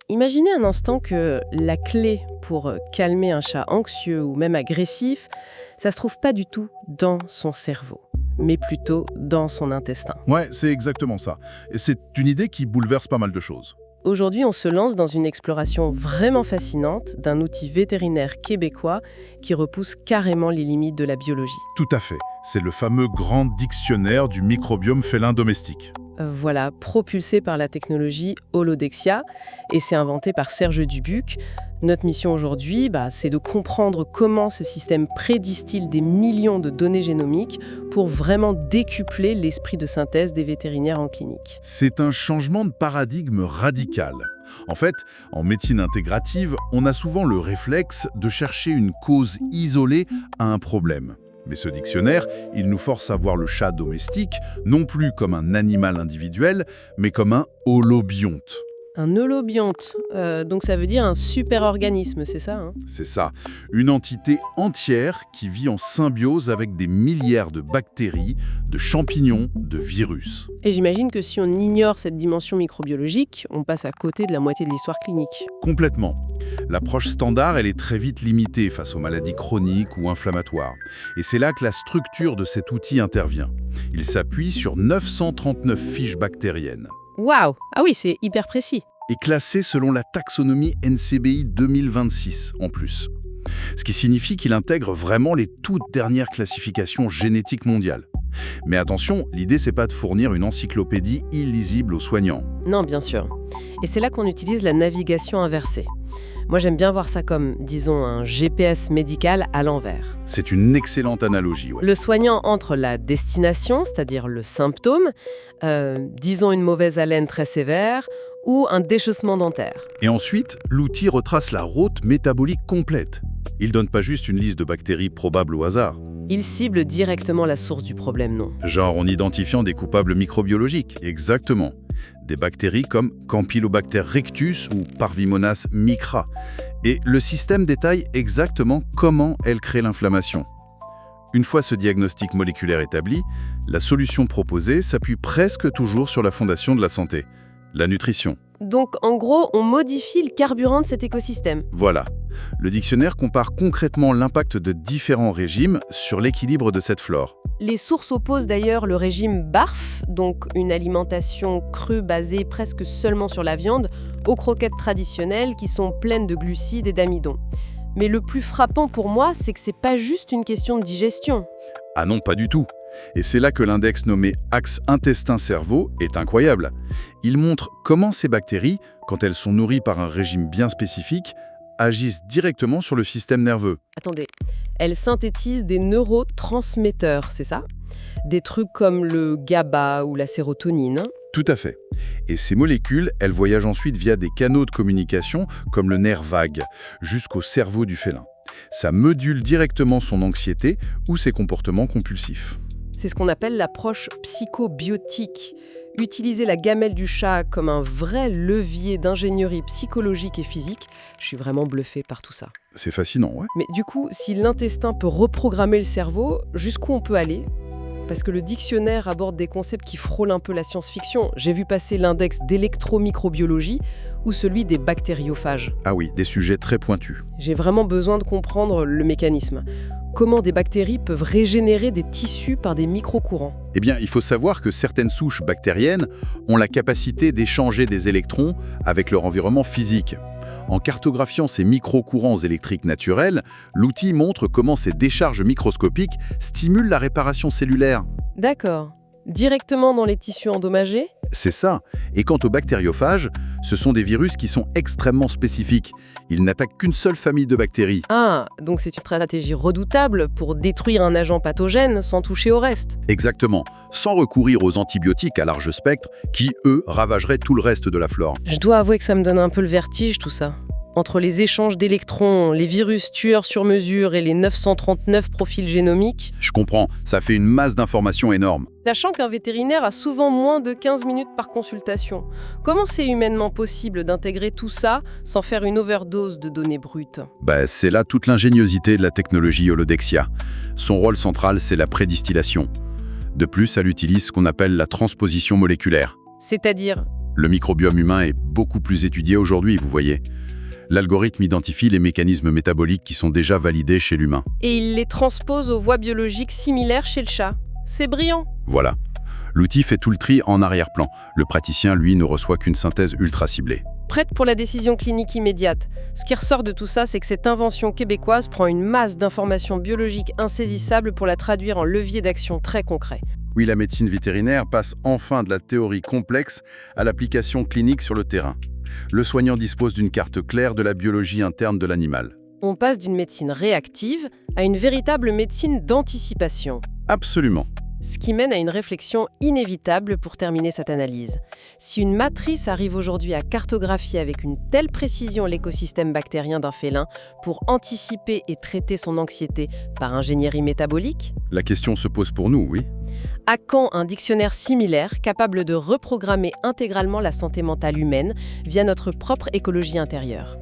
Imaginez un instant que la clé pour calmer un chat anxieux ou même agressif, ça se trouve pas du tout dans son cerveau, mais plutôt dans son intestin. Ouais, c'est exactement ça. Et c'est une idée qui bouleverse pas mal de choses. Aujourd'hui, on se lance dans une exploration vraiment fascinante d'un outil vétérinaire québécois qui repousse carrément les limites de la biologie. Tout à fait. C'est le fameux grand dictionnaire du microbiome félin domestique. Voilà, propulsé par la technologie Holodexia, et c'est inventé par Serge Dubuc. Notre mission aujourd'hui, c'est de comprendre comment ce système prédistille des millions de données génomiques pour vraiment décupler l'esprit de synthèse des vétérinaires en clinique. C'est un changement de paradigme radical. En fait, en médecine intégrative, on a souvent le réflexe de chercher une cause isolée à un problème. Mais ce dictionnaire, il nous force à voir le chat domestique, non plus comme un animal individuel, mais comme un holobionte. Un holobionte, donc ça veut dire un super-organisme, c'est ça, hein? C'est ça, une entité entière qui vit en symbiose avec des milliards de bactéries, de champignons, de virus. Et j'imagine que si on ignore cette dimension microbiologique, on passe à côté de la moitié de l'histoire clinique. Complètement. L'approche standard, elle est très vite limitée face aux maladies chroniques ou inflammatoires. Et c'est là que la structure de cet outil intervient. Il s'appuie sur 939 fiches bactériennes. Waouh! Ah oui, c'est hyper précis. Et classé selon la taxonomie NCBI 2026 en plus. Ce qui signifie qu'il intègre vraiment les toutes dernières classifications génétiques mondiales. Mais attention, l'idée c'est pas de fournir une encyclopédie illisible aux soignants. Non, bien sûr. Et c'est là qu'on utilise la navigation inversée. Moi, j'aime bien voir ça comme, disons, un GPS médical à l'envers. C'est une excellente analogie, ouais. Le soignant entre la destination, c'est-à-dire le symptôme, disons une mauvaise haleine très sévère, ou un déchaussement dentaire. Et ensuite, l'outil retrace la route métabolique complète. Il donne pas juste une liste de bactéries probables au hasard. Il cible directement la source du problème, non? Genre en identifiant des coupables microbiologiques. Exactement. Des bactéries comme Campylobacter rectus ou Parvimonas micra. Et le système détaille exactement comment elle crée l'inflammation. Une fois ce diagnostic moléculaire établi, la solution proposée s'appuie presque toujours sur la fondation de la santé, la nutrition. Donc, en gros, on modifie le carburant de cet écosystème. Voilà. Le dictionnaire compare concrètement l'impact de différents régimes sur l'équilibre de cette flore. Les sources opposent d'ailleurs le régime BARF, donc une alimentation crue basée presque seulement sur la viande, aux croquettes traditionnelles qui sont pleines de glucides et d'amidon. Mais le plus frappant pour moi, c'est que c'est pas juste une question de digestion. Ah non, pas du tout. Et c'est là que l'index nommé axe intestin-cerveau est incroyable. Il montre comment ces bactéries, quand elles sont nourries par un régime bien spécifique, agissent directement sur le système nerveux. Attendez, elles synthétisent des neurotransmetteurs, c'est ça? Des trucs comme le GABA ou la sérotonine. Tout à fait. Et ces molécules, elles voyagent ensuite via des canaux de communication comme le nerf vague, jusqu'au cerveau du félin. Ça module directement son anxiété ou ses comportements compulsifs. C'est ce qu'on appelle l'approche psychobiotique. Utiliser la gamelle du chat comme un vrai levier d'ingénierie psychologique et physique, je suis vraiment bluffée par tout ça. C'est fascinant, ouais. Mais du coup, si l'intestin peut reprogrammer le cerveau, jusqu'où on peut aller ? Parce que le dictionnaire aborde des concepts qui frôlent un peu la science-fiction. J'ai vu passer l'index d'électromicrobiologie ou celui des bactériophages. Ah oui, des sujets très pointus. J'ai vraiment besoin de comprendre le mécanisme. Comment des bactéries peuvent régénérer des tissus par des microcourants. Eh bien, il faut savoir que certaines souches bactériennes ont la capacité d'échanger des électrons avec leur environnement physique. En cartographiant ces microcourants électriques naturels, l'outil montre comment ces décharges microscopiques stimulent la réparation cellulaire. D'accord. Directement dans les tissus endommagés ? C'est ça. Et quant aux bactériophages, ce sont des virus qui sont extrêmement spécifiques. Ils n'attaquent qu'une seule famille de bactéries. Ah, donc c'est une stratégie redoutable pour détruire un agent pathogène sans toucher au reste. Exactement. Sans recourir aux antibiotiques à large spectre qui, eux, ravageraient tout le reste de la flore. Je dois avouer que ça me donne un peu le vertige, tout ça. Entre les échanges d'électrons, les virus tueurs sur mesure et les 939 profils génomiques. Je comprends, ça fait une masse d'informations énorme. Sachant qu'un vétérinaire a souvent moins de 15 minutes par consultation. Comment c'est humainement possible d'intégrer tout ça sans faire une overdose de données brutes ? C'est là toute l'ingéniosité de la technologie Holodexia. Son rôle central, c'est la prédistillation. De plus, elle utilise ce qu'on appelle la transposition moléculaire. C'est-à-dire Le microbiome humain est beaucoup plus étudié aujourd'hui, vous voyez. L'algorithme identifie les mécanismes métaboliques qui sont déjà validés chez l'humain. Et il les transpose aux voies biologiques similaires chez le chat. C'est brillant. Voilà. L'outil fait tout le tri en arrière-plan. Le praticien, lui, ne reçoit qu'une synthèse ultra ciblée. Prête pour la décision clinique immédiate. Ce qui ressort de tout ça, c'est que cette invention québécoise prend une masse d'informations biologiques insaisissables pour la traduire en levier d'action très concret. Oui, la médecine vétérinaire passe enfin de la théorie complexe à l'application clinique sur le terrain. Le soignant dispose d'une carte claire de la biologie interne de l'animal. On passe d'une médecine réactive à une véritable médecine d'anticipation. Absolument. Ce qui mène à une réflexion inévitable pour terminer cette analyse. Si une matrice arrive aujourd'hui à cartographier avec une telle précision l'écosystème bactérien d'un félin pour anticiper et traiter son anxiété par ingénierie métabolique, La question se pose pour nous, oui. à quand un dictionnaire similaire capable de reprogrammer intégralement la santé mentale humaine via notre propre écologie intérieure ?